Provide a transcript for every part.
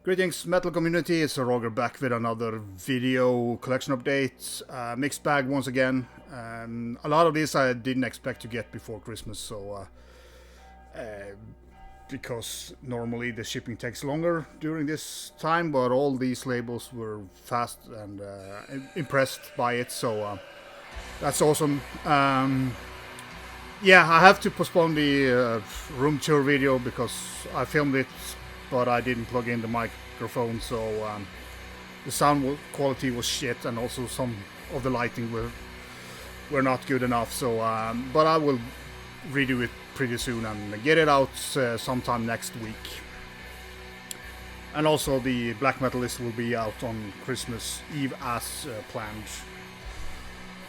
Greetings metal community, it's Roger back with another video collection update. Mixed bag once again. A lot of this I didn't expect to get before Christmas, so because normally the shipping takes longer during this time, but all these labels were fast and impressed by it, so that's awesome. Yeah, I have to postpone the room tour video because I filmed it but I didn't plug in the microphone, so the sound quality was shit, and also some of the lighting were not good enough. So, but I will redo it pretty soon and get it out sometime next week. And also the black metal list will be out on Christmas Eve as planned.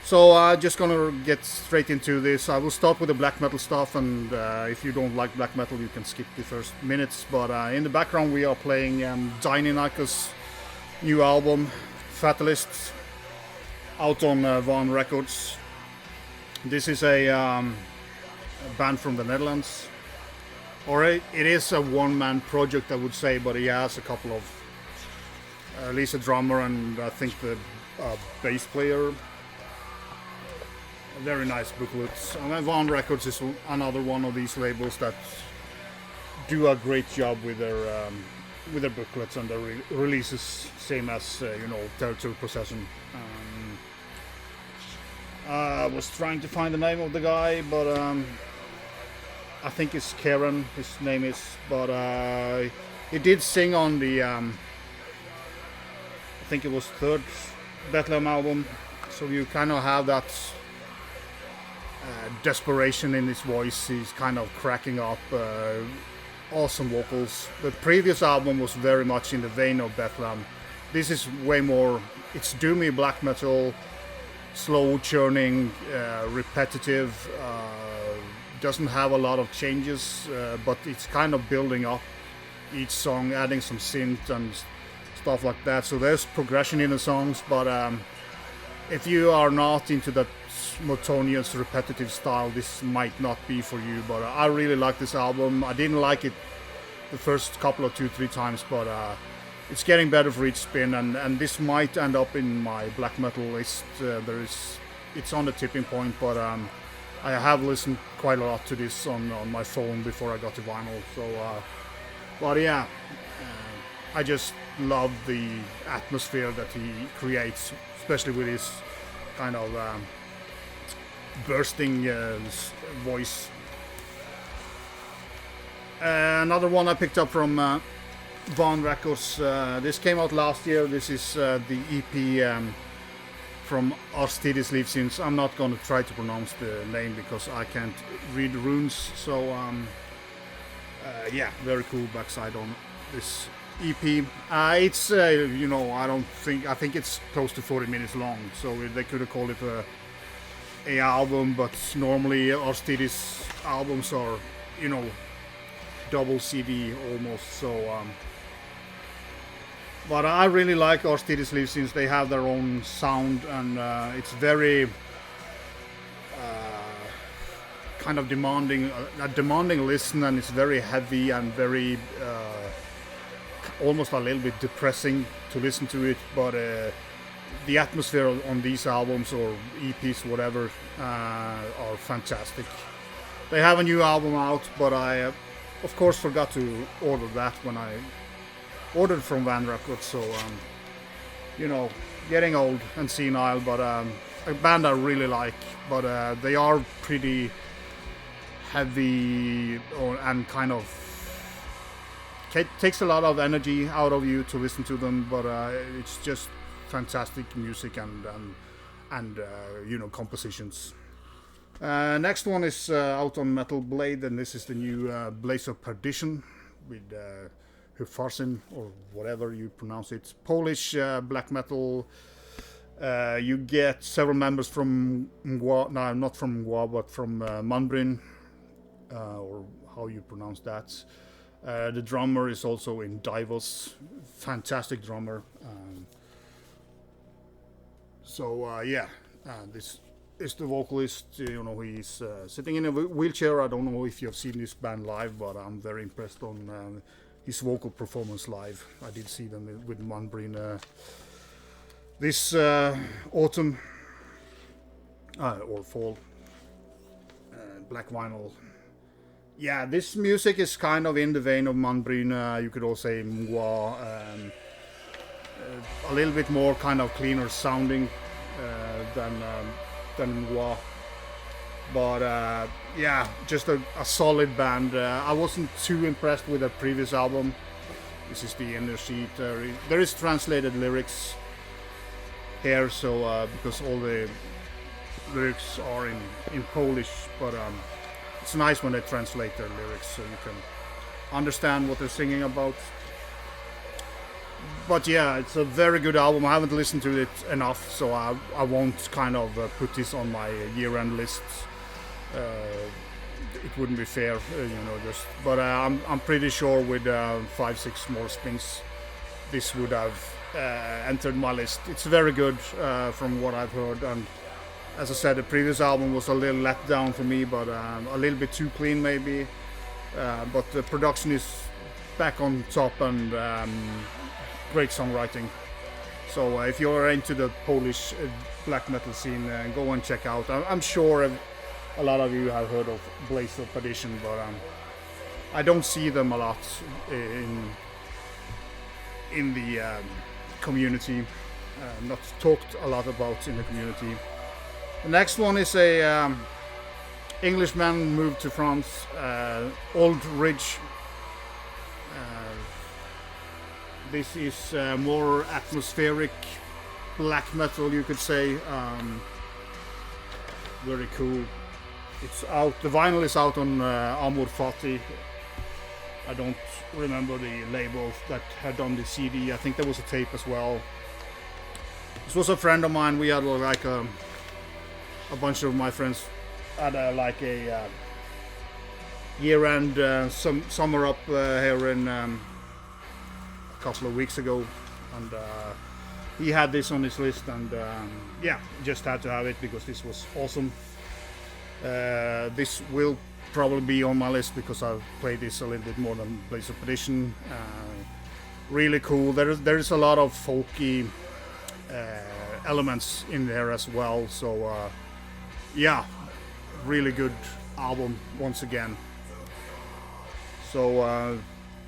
So just gonna get straight into this. I will start with the black metal stuff, and if you don't like black metal you can skip the first minutes, but in the background we are playing Deinonychus' new album, Fatalist, out on Van Records. This is a band from the Netherlands, or it is a one-man project I would say, but he has a couple of, at least a drummer and I think the bass player. Very nice booklets. Van Records is another one of these labels that do a great job with their booklets and their releases, same as Territory Possession. I was trying to find the name of the guy, but I think it's Karen. His name is, but he did sing on the I think it was third Bethlehem album, so you kind of have that. Desperation in his voice. He's kind of cracking up, awesome vocals. The previous album was very much in the vein of Bethlehem. This is way more, it's doomy black metal, slow churning, repetitive, doesn't have a lot of changes, but it's kind of building up each song, adding some synth and stuff like that. So there's progression in the songs, but if you are not into that monotonous, repetitive style, this might not be for you. But I really like this album. I didn't like it the first couple of 2-3 times, but it's getting better for each spin, and this might end up in my black metal list. It's on the tipping point, but I have listened quite a lot to this on my phone before I got to vinyl. So, but yeah, I just love the atmosphere that he creates, especially with his kind of bursting voice. Another one I picked up from Van Records. This came out last year. This is the EP from Árstíðir lífsins. I'm not going to try to pronounce the name because I can't read runes. So yeah, very cool backside on this EP. It's I think it's close to 40 minutes long, so they could have called it a album, but normally Árstíðir's albums are double CD almost, so but I really like Árstíðir lífsins. They have their own sound, and it's very kind of demanding listen, and it's very heavy and very almost a little bit depressing to listen to it, but the atmosphere on these albums or EPs, whatever, are fantastic. They have a new album out, but I of course forgot to order that when I ordered from Van Records, so getting old and senile, but a band I really like, but they are pretty heavy and kind of takes a lot of energy out of you to listen to them, but it's just fantastic music and compositions. Next one is out on Metal Blade, and this is the new Blaz of Parition with Upharsin, or whatever you pronounce it. Polish black metal. You get several members from not from Mgła, but from Manbrin, or how you pronounce that. The drummer is also in Divos, fantastic drummer. This is the vocalist. He's sitting in a wheelchair. I don't know if you have seen this band live, but I'm very impressed on his vocal performance live. I did see them with Manbrin this autumn or fall. Black vinyl. Yeah, this music is kind of in the vein of Manbrin. You could also say Moi. A little bit more kind of cleaner sounding than Moi. But yeah, just a solid band. I wasn't too impressed with their previous album. This is the inner sheet. There is translated lyrics here, so because all the lyrics are in Polish, but it's nice when they translate their lyrics so you can understand what they're singing about. But yeah, it's a very good album. I haven't listened to it enough, so I won't kind of put this on my year-end list. It wouldn't be fair, just. But I'm pretty sure with 5-6 more spins, this would have entered my list. It's very good from what I've heard, and as I said, the previous album was a little let down for me, but a little bit too clean maybe. But the production is back on top, and great songwriting. So if you're into the Polish black metal scene, go and check out. I'm sure a lot of you have heard of Blaz of Parition, but I don't see them a lot in the community. Not talked a lot about in the community. The next one is a Englishman moved to France, Auld. This is more atmospheric black metal, you could say. Very cool. It's out. The vinyl is out on Amor Fati. I don't remember the label that had done the CD. I think there was a tape as well. This was a friend of mine. We had like a bunch of my friends had like a year-end summer up here in a couple of weeks ago, and he had this on his list, and yeah, just had to have it because this was awesome. This will probably be on my list because I've played this a little bit more than Blaz of Parition. Really cool. There is a lot of folky elements in there as well, so yeah, really good album once again. So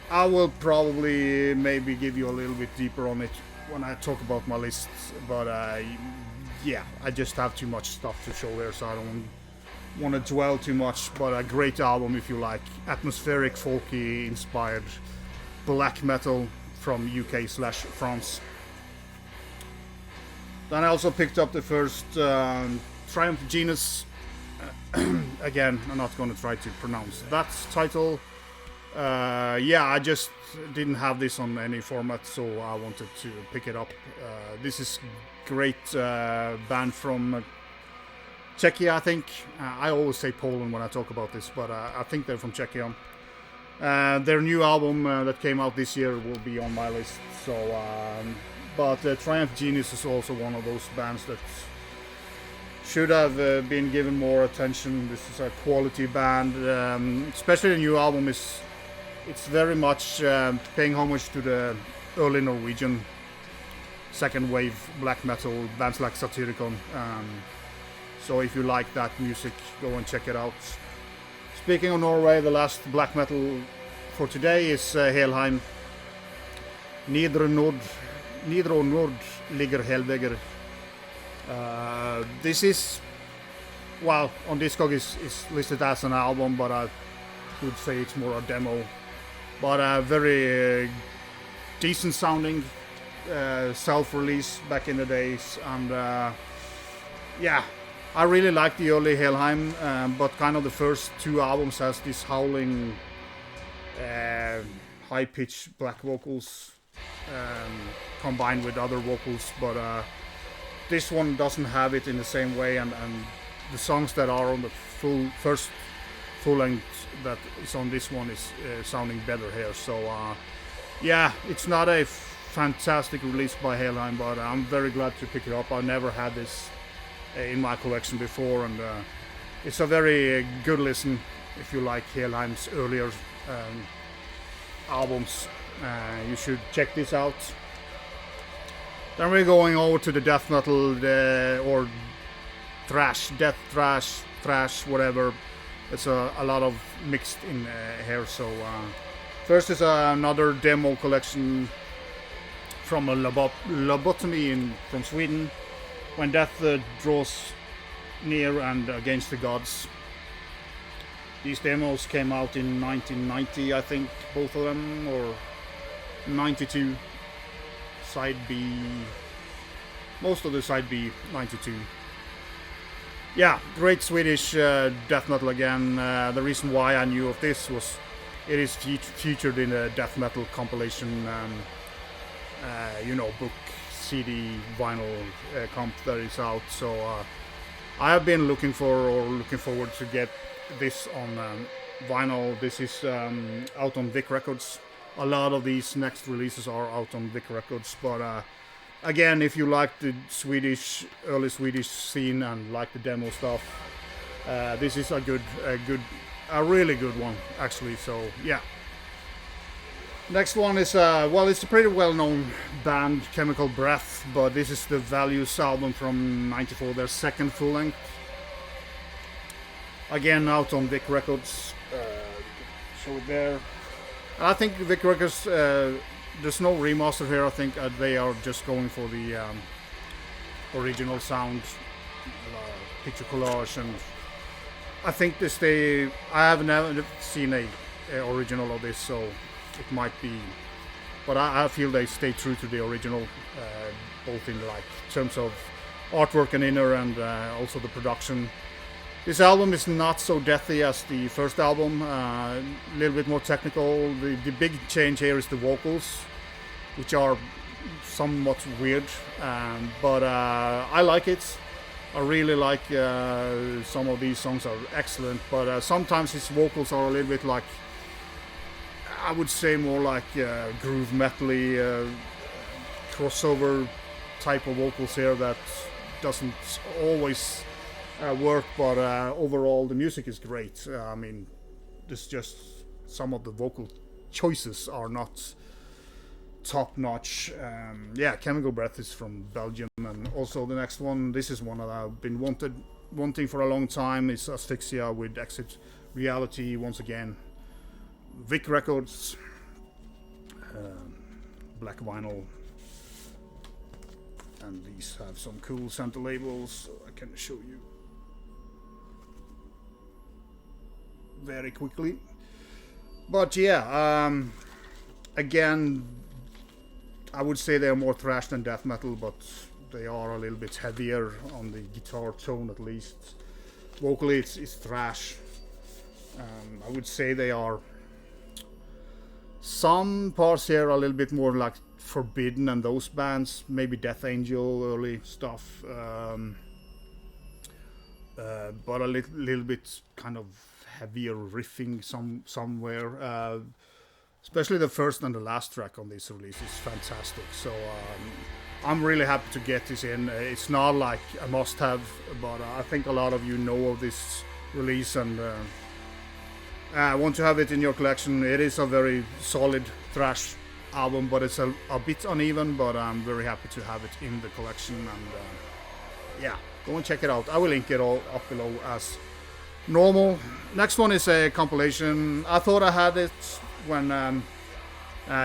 I will probably maybe give you a little bit deeper on it when I talk about my list, but yeah, I just have too much stuff to show here, so I don't want to dwell too much. But a great album if you like atmospheric, folky inspired black metal from UK/France. Then I also picked up the first Triumph Genus. Again, I'm not going to try to pronounce that title. Yeah, I just didn't have this on any format, so I wanted to pick it up. This is great band from Czechia, I think. I always say Poland when I talk about this, but I think they're from Czechia. Their new album that came out this year will be on my list. So, but Triumph Genus is also one of those bands that should have been given more attention. This is a quality band, especially the new album it's very much paying homage to the early Norwegian second wave black metal bands like Satyricon. So if you like that music, go and check it out. Speaking of Norway, the last black metal for today is Helheim. Niðr og Norðr liggr Helvegr. This is, well, on Discog is listed as an album, but I would say it's more a demo. But very decent sounding, self-release back in the days, and yeah, I really like the early Helheim, but kind of the first two albums has this howling, high-pitched black vocals combined with other vocals, but this one doesn't have it in the same way, and the songs that are on the first full length that is on this one is sounding better here. So yeah, it's not a fantastic release by Helheim, but I'm very glad to pick it up. I never had this in my collection before, and it's a very good listen if you like Helheim's earlier albums. You should check this out. Then we're going over to the death metal or thrash, death thrash, whatever. It's a lot of mixed in here. So first is another demo collection from a Lobotomy from Sweden. When death draws near and against the gods. These demos came out in 1990, I think, both of them, or 92. Side B, most of the side B, 92. Yeah, great Swedish death metal again. The reason why I knew of this was it is featured in a death metal compilation, book, CD, vinyl comp that is out. So I have been looking forward to get this on vinyl. This is out on Vic Records. A lot of these next releases are out on Vic Records, but again, if you like the early Swedish scene and like the demo stuff, this is a really good one actually. So yeah. Next one is it's a pretty well-known band, Chemical Breath, but this is the Values album from '94, their second full length. Again, out on Vic Records. Show it there. I think Vic Records, there's no remaster here. I think they are just going for the original sound, picture collage, and I think I have never seen a original of this, so it might be. But I feel they stay true to the original, both in terms of artwork and inner, and also the production. This album is not so deathy as the first album, a little bit more technical. The big change here is the vocals, which are somewhat weird, but I like it. I really like some of these songs are excellent, but sometimes his vocals are a little bit like, I would say more like groove metal-y, crossover type of vocals here that doesn't always work, but overall the music is great. I mean, it's just some of the vocal choices are not top notch. Chemical Breath is from Belgium, and also the next one, this is one that I've been wanting for a long time. It's Asphyxia with Exit Reality once again. Vic Records, black vinyl, and these have some cool center labels, so I can show you very quickly. But yeah, again, I would say they're more thrash than death metal, but they are a little bit heavier on the guitar tone at least. Vocally it's thrash. I would say they are, some parts here are a little bit more like Forbidden and those bands, maybe Death Angel early stuff, but a little bit kind of heavier riffing somewhere. Especially the first and the last track on this release is fantastic. So I'm really happy to get this in. It's not like a must-have, but I think a lot of you know of this release and want to have it in your collection. It is a very solid thrash album, but it's a bit uneven, but I'm very happy to have it in the collection, and go and check it out. I will link it all up below as normal. Next one is a compilation. I thought I had it when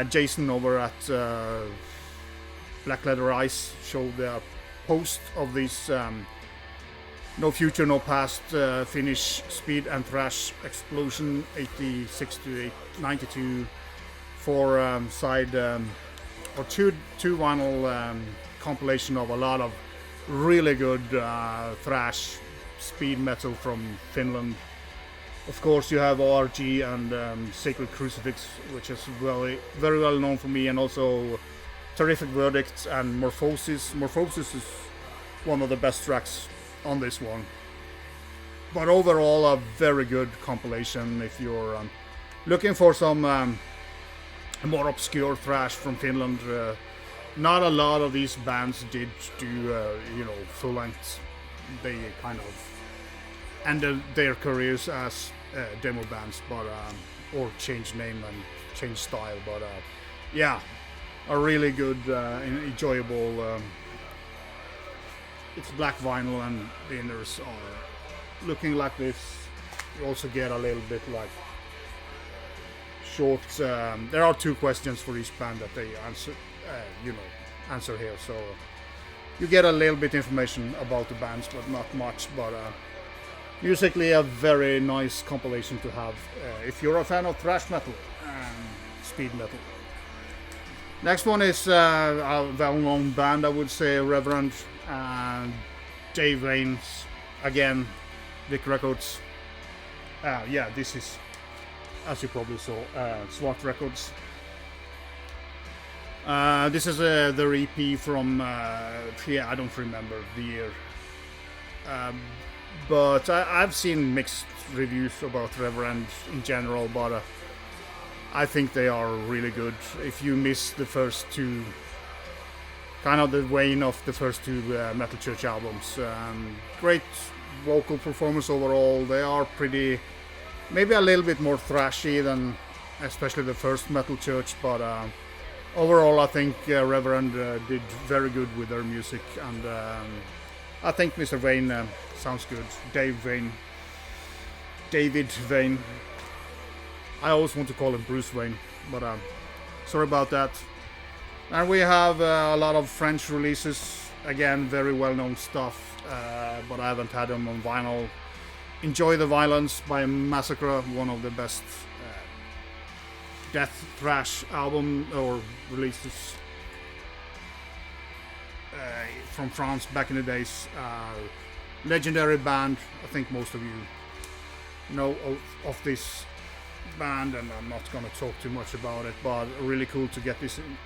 Jason over at Black Leather Ice showed a post of this No Future No Past Finnish speed and thrash explosion 86 to 92 for side or two vinyl compilation of a lot of really good thrash speed metal from Finland. Of course, you have ORG and Sacred Crucifix, which is very well known for me, and also Terrific Verdicts and Morphosis. Morphosis is one of the best tracks on this one. But overall, a very good compilation if you're looking for some more obscure thrash from Finland. Not a lot of these bands did do, full length. They kind of ended their careers as demo bands, but or change name and change style. But yeah, a really good, enjoyable. It's black vinyl and the inners are looking like this. You also get a little bit like short. There are 2 questions for each band that they answer here. So you get a little bit information about the bands, but not much. But musically, a very nice compilation to have if you're a fan of thrash metal and speed metal. Next one is a well-known band, I would say, Reverend and Dave Vane's, again, Vic Records. Yeah, this is, as you probably saw, SWAT Records. This is their EP from, I don't remember the year. But I've seen mixed reviews about Reverend in general, but I think they are really good. If you miss the first 2, kind of the vein of the first 2 Metal Church albums, great vocal performance overall. They are pretty, maybe a little bit more thrashy than especially the first Metal Church, but overall I think Reverend did very good with their music, and I think Mr. Vane sounds good. David Vane. I always want to call him Bruce Wayne, but sorry about that. And we have a lot of French releases, again very well-known stuff, but I haven't had them on vinyl. Enjoy the Violence by Massacra, one of the best death thrash album or releases from France back in the days. Legendary band. I think most of you know of this band, and I'm not gonna talk too much about it, but really cool to get this in.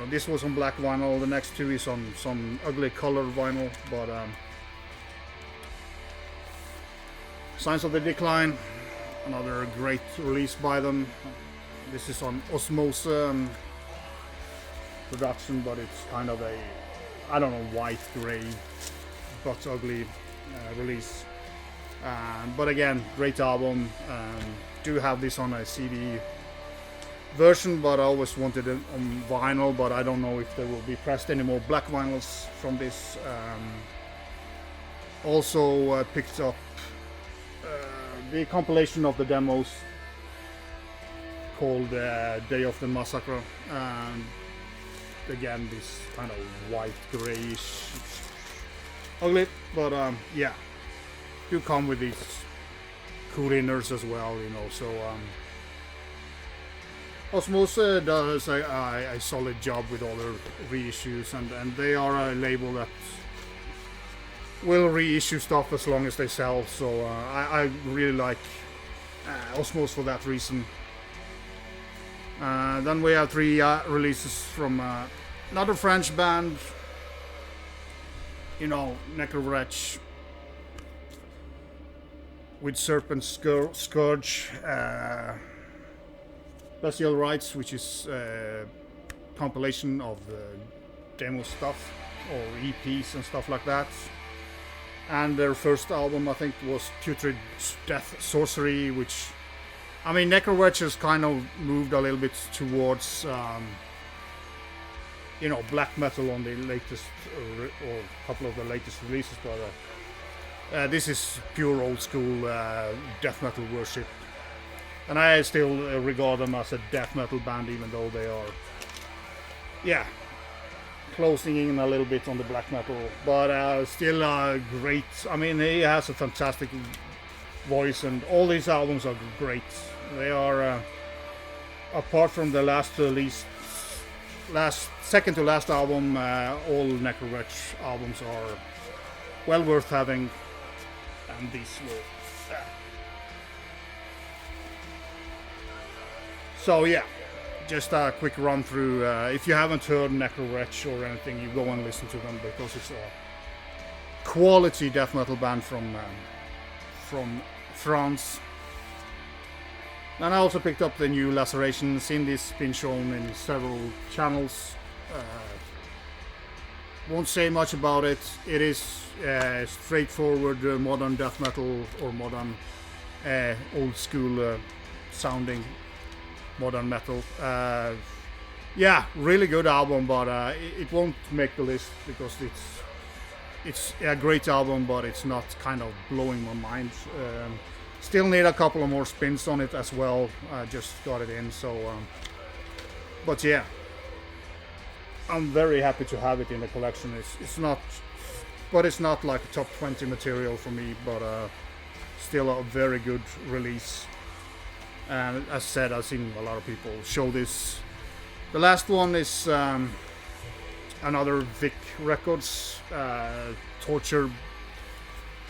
This was on black vinyl. The next 2 is on some ugly color vinyl, but Signs of the Decline, another great release by them. This is on Osmose production, but it's kind of a, I don't know, white gray but ugly release. But again, great album. Do have this on a CD version, but I always wanted it on vinyl, but I don't know if there will be pressed any more black vinyls from this. Also picked up the compilation of the demos called Day of the Massacra, and again this kind of white grayish ugly, but yeah, do come with these cool inners as well, so Osmose does a solid job with all their reissues, and they are a label that will reissue stuff as long as they sell, so I really like Osmose for that reason. Then we have 3 releases from another French band, Necrowretch with Serpents, Scourge, Bestial Rights, which is a compilation of demo stuff or EPs and stuff like that. And their first album, I think, was Putrid Death Sorcery, which, I mean, Necrowretch has kind of moved a little bit towards, black metal on the latest, or a couple of the latest releases, but this is pure old school death metal worship. And I still regard them as a death metal band, even though they are, closing in a little bit on the black metal, but still great. I mean, he has a fantastic voice, and all these albums are great. They are, apart from the second to last album, all Necrowretch albums are well worth having, and these were. So yeah, just a quick run through. If you haven't heard Necrowretch or anything, you go and listen to them, because it's a quality death metal band from France. And I also picked up the new Laceration. Seen this been shown in several channels. Won't say much about it. It is straightforward modern death metal, or modern old school sounding modern metal. yeah, really good album, but it won't make the list because it's a great album, but it's not kind of blowing my mind. Still need a couple of more spins on it as well. I just got it in, so but yeah, I'm very happy to have it in the collection. It's not like a top 20 material for me, but still a very good release. And as said, I've seen a lot of people show this. The last one is another Vic Records, Torture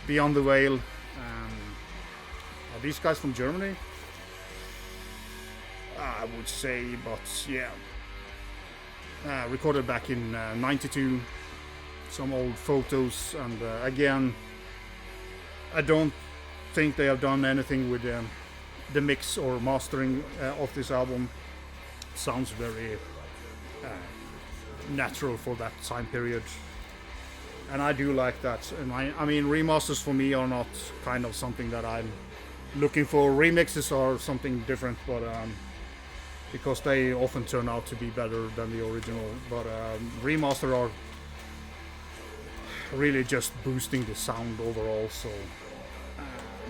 Beyond the Veil. Are these guys from Germany? I would say, but yeah. Recorded back in '92. Some old photos, and again, I don't think they have done anything with the mix or mastering of this album. Sounds very natural for that time period, and I do like that. And I mean, remasters for me are not kind of something that I'm looking for. Remixes are something different, but because they often turn out to be better than the original. But remaster are really just boosting the sound overall. So,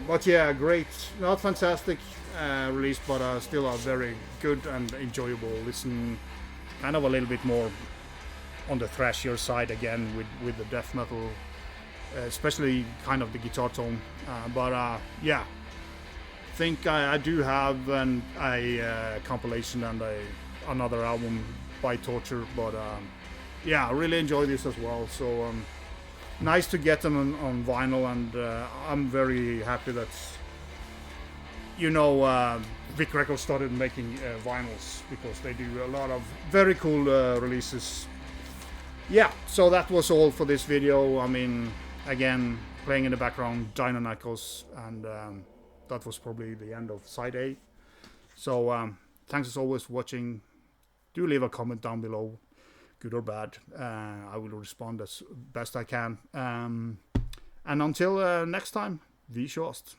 but yeah, great, not fantastic release, but still a very good and enjoyable listen. Kind of a little bit more on the thrashier side again with the death metal, especially kind of the guitar tone. But yeah, think I do have a compilation and another album by Torture. But yeah, I really enjoy this as well. So nice to get them on vinyl, and I'm very happy that Vic Records started making vinyls, because they do a lot of very cool releases. Yeah, so that was all for this video. I mean, again, playing in the background Deinonychus, and that was probably the end of side A. So thanks as always for watching. Do leave a comment down below, good or bad. I will respond as best I can. And until next time, vi kjøst.